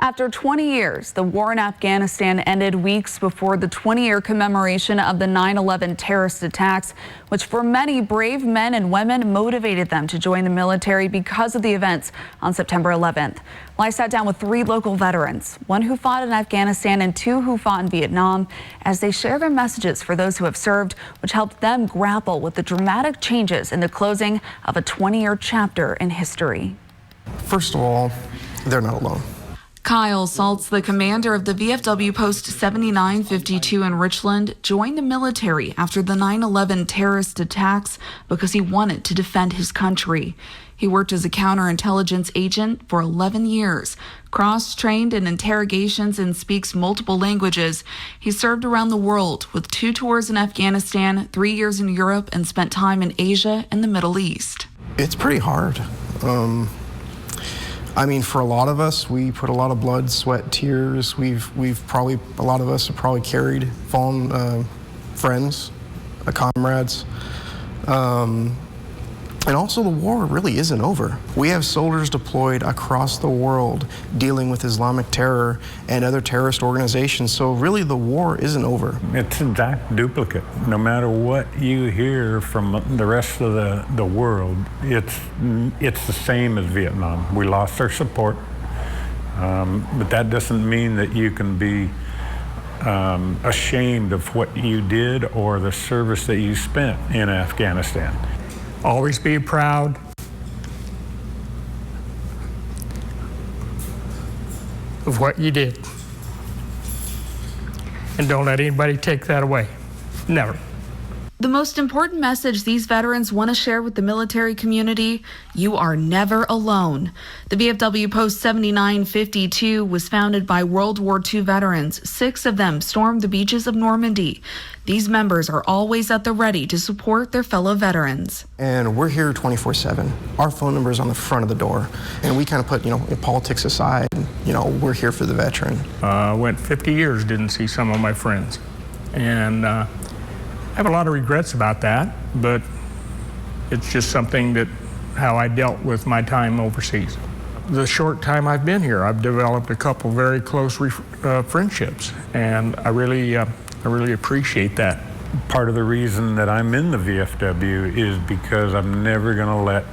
After 20 years, the war in Afghanistan ended weeks before the 20-year commemoration of the 9/11 terrorist attacks, which for many brave men and women motivated them to join the military because of the events on September 11th. Well, I sat down with 3 local veterans, one who fought in Afghanistan and 2 who fought in Vietnam, as they share their messages for those who have served, which helped them grapple with the dramatic changes in the closing of a 20-year chapter in history. First of all, they're not alone. Kyle Saltz, the commander of the VFW Post 7952 in Richland, joined the military after the 9/11 terrorist attacks because he wanted to defend his country. He worked as a counterintelligence agent for 11 years, cross-trained in interrogations and speaks multiple languages. He served around the world with 2 tours in Afghanistan, 3 years in Europe, and spent time in Asia and the Middle East. It's pretty hard. I mean, for a lot of us, we put a lot of blood, sweat, tears. A lot of us have probably carried fallen friends, comrades. And also the war really isn't over. We have soldiers deployed across the world dealing with Islamic terror and other terrorist organizations. So really the war isn't over. It's an exact duplicate. No matter what you hear from the rest of the world, it's the same as Vietnam. We lost our support, but that doesn't mean that you can be ashamed of what you did or the service that you spent in Afghanistan. Always be proud of what you did. And don't let anybody take that away. Never. The most important message these veterans want to share with the military community: you are never alone. The VFW Post 7952 was founded by World War II veterans. 6 of them stormed the beaches of Normandy. These members are always at the ready to support their fellow veterans. And we're here 24/7. Our phone number is on the front of the door. And we kind of put, politics aside, we're here for the veteran. Went 50 years, didn't see some of my friends. And I have a lot of regrets about that, but it's just something how I dealt with my time overseas. The short time I've been here, I've developed a couple very close friendships, and I really appreciate that. Part of the reason that I'm in the VFW is because I'm never going to let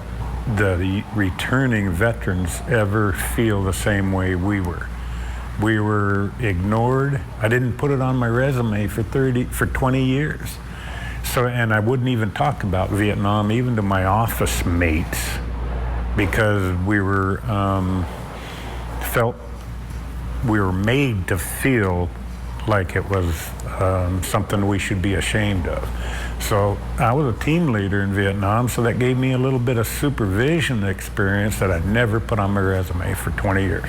the returning veterans ever feel the same way we were. We were ignored. I didn't put it on my resume for 20 years. And I wouldn't even talk about Vietnam even to my office mates, because we were made to feel like it was something we should be ashamed of. So I was a team leader in Vietnam, so that gave me a little bit of supervision experience that I'd never put on my resume for 20 years.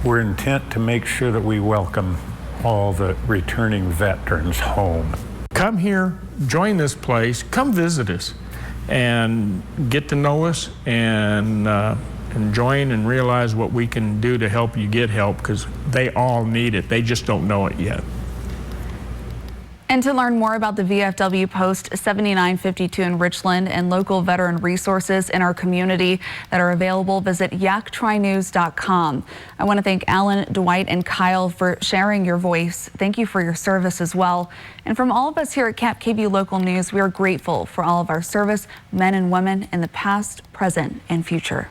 We're intent to make sure that we welcome all the returning veterans home. Come here, join this place, come visit us, and get to know us, and join and realize what we can do to help you get help, because they all need it. They just don't know it yet. And to learn more about the VFW Post 7952 in Richland and local veteran resources in our community that are available, visit yaktrinews.com. I want to thank Alan, Dwight, and Kyle for sharing your voice. Thank you for your service as well. And from all of us here at KAPKV Local News, we are grateful for all of our service men and women in the past, present, and future.